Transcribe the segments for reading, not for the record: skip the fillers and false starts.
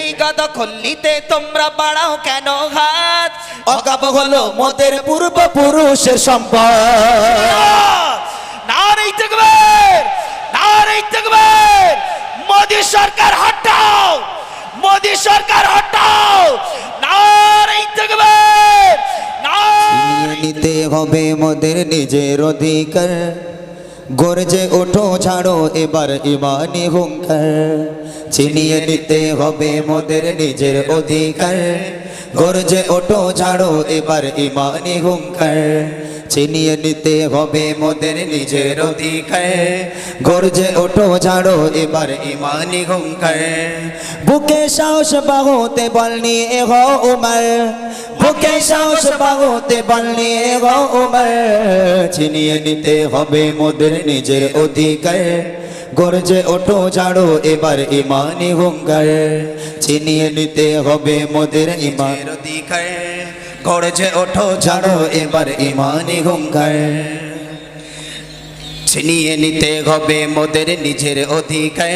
জায়গা দখল নিতে তোমরা বাড়াও কেন হাত? অকাপ হলো মোদের পূর্বপুরুষের সম্পদ। নারে তাকবীর, নারে তাকবীর। মোদি সরকার হটাও, মোদি সরকার হটাও। নারে তাকবীর, ছিনিয়ে নিতে হবে মোদের নিজের অধিকার, গর্জে ওঠো ছাড়ো এবার ইমানি হুঙ্কার। ছিনিয়ে নিতে হবে মোদের নিজের অধিকার, গর্জে ওঠো ছাড়ো এবার ইমানি হুঙ্কার। ছিনিয়ে নিতে হবে মোদের নিজের অধিকার, গর্জে ওঠো ছাড়ো এবার ইমানি হুঙ্কার। বুকে সাহস বাহুতে বল নিয়ে হও উমর, বুকে সাহস বাহুতে বল নিয়ে হও উমর। ছিনিয়ে নিতে হবে মোদের নিজের অধিকার, গর্জে ওঠো ছাড়ো এবার ইমানি হুঙ্কার। ছিনিয়ে নিতে হবে মোদের ইমান অধিকার, গর্জে ওঠো ছাড়ো এবার ইমানি হুঙ্কার। ছিনিয়ে নিতে হবে মোদের নিজের অধিকার,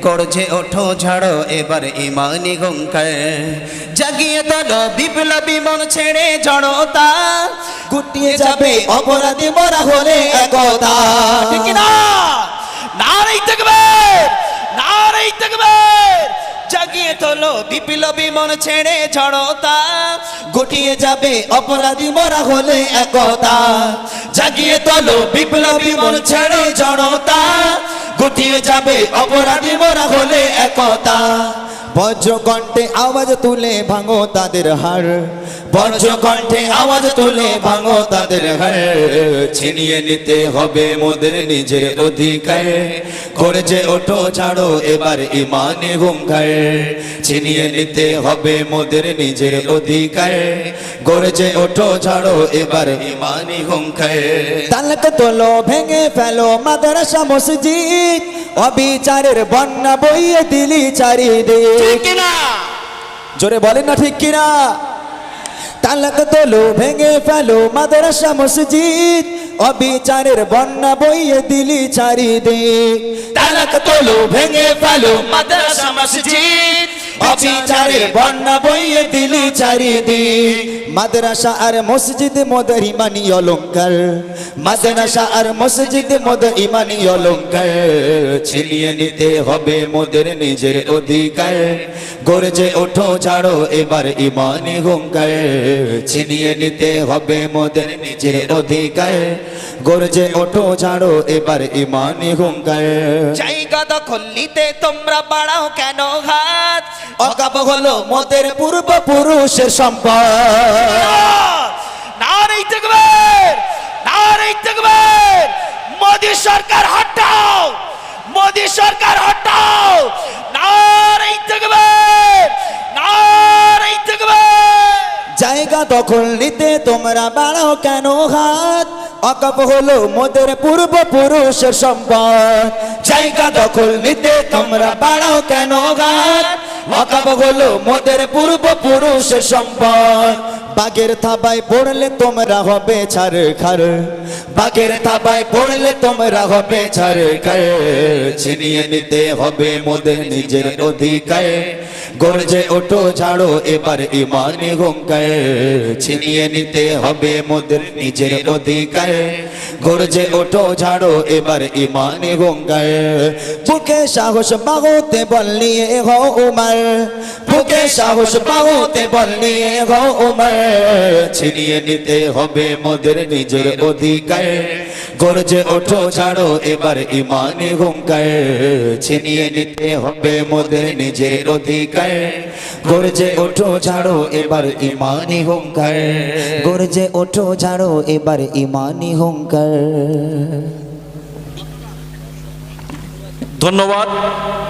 গর্জে ওঠো ছাড়ো এবার ইমানি হুঙ্কার। জাগিয়ে তোলো বিপ্লবী মন ছেড়ে জড়তা, গুটিয়ে যাবে অপরাধী মরা হলে একতা। ঠিক কি না? নারে তাকবীর, নারে তাকবীর। জাগিয়ে তোলো বিপ্লবী মন ছেড়ে জড়তা, গুটিয়ে যাবে অপরাধী মরা হলে একতা। জাগিয়ে তোলো বিপ্লবী মন ছেড়ে জড়তা, গুটিয়ে যাবে অপরাধী মরা হলে একতা। বজ্রকণ্ঠে আওয়াজ তুলে ভাঙো তাদের হাড়, বজ্রকণ্ঠে আওয়াজ তুলে ভাঙো তাদের হাড়। ছিনিয়ে নিতে হবে মোদের নিজের অধিকার, গর্জে ওঠো ছাড়ো এবার ইমানি হুঙ্কার। ছিনিয়ে নিতে হবে মোদের নিজের অধিকার, গর্জে ওঠো ছাড়ো এবার ইমানি হুঙ্কার। তালক তোলো ভেঙে ফেলো মাদ্রাসা মসজিদ, অবিচারের বন্যা বইয়ে দিলি চারিদিক। ঠিক কি না? জোরে বলেন না ঠিক কিনা? তালাক তোলো ভেঙে ফেলো মাদ্রাসা মসজিদ, অবিচারের বন্যা বইয়ে দিলি চারিদিক। তালাক তোলো ভেঙে ফেলো মাদ্রাসা মসজিদ, অবিচারের বন্যা বইয়ে দিলি চারিদিক। মাদ্রাসা আর মসজিদ মোদের ইমানি অলংকার, মাদ্রাসা আর মসজিদ মোদের ইমানি অলংকার। ছিনিয়ে নিতে হবে মোদের নিজের অধিকার, গর্জে ওঠো ছাড়ো এবার ইমানি হুঙ্কার। ছিনিয়ে নিতে হবে মোদের নিজের অধিকার, গর্জে ওঠো ছাড়ো এবার ইমানি হুঙ্কার। জায়গা দখল নিতে তোমরা বাড়াও কেন হাত? অকাপ হলো মোদের পূর্বপুরুষের সম্পদ। নারে তাকবীর, নারে তাকবীর। মোদি সরকার হটাও, মোদি সরকার হটাও। নারে তাকবীর, নারে তাকবীর। জায়গা দখল নিতে তোমরা বাড়াও কেন হাত? অকাপ হলো মোদের পূর্বপুরুষের সম্পদ। জায়গা দখল নিতে তোমরা বাড়াও কেন হাত? অকাপ হলো মোদের পূর্বপুরুষের সম্পদ। বাগের থাবায় পড়লে তোমরা হবে ছারখার, বাগের থাবায় পড়লে তোমরা হবে ছারখার। ছিনিয়ে নিতে হবে মোদের নিজের অধিকার, গর্জে ওঠো ছাড়ো এবার ইমানি হুঙ্কার। ছিনিয়ে নিতে হবে মোদের নিজের অধিকার, গর্জে ওঠো ছাড়ো এবার ইমানি হুঙ্কার। বুকে সাহস বাহুতে বল নিয়ে হও উমর, বুকে সাহস বাহুতে বল নিয়ে হও উমর। ছিনিয়ে নিতে হবে মোদের নিজের অধিকার, গর্জে ওঠো ছাড়ো এবার ইমানি হুঙ্কার। ছিনিয়ে নিতে হবে মোদের নিজের অধিকার, গর্জে ওঠো ছাড়ো এবার ইমানি হুঙ্কার। গর্জে ওঠো ছাড়ো এবার ইমানি হুঙ্কার। ধন্যবাদ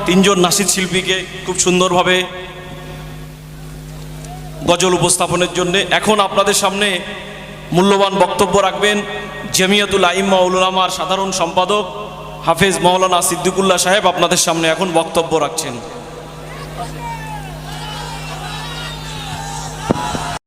তিনজন নাসিদ শিল্পীকে খুব সুন্দরভাবে গজল উপস্থাপনের জন্য। এখন আপনাদের সামনে মূল্যবান বক্তব্য রাখবেন জমিয়াতুল আইম্মা উল উলামার সাধারণ সম্পাদক হাফেজ মাওলানা সিদ্দিকুল্লাহ সাহেব। আপনাদের সামনে এখন বক্তব্য রাখছেন।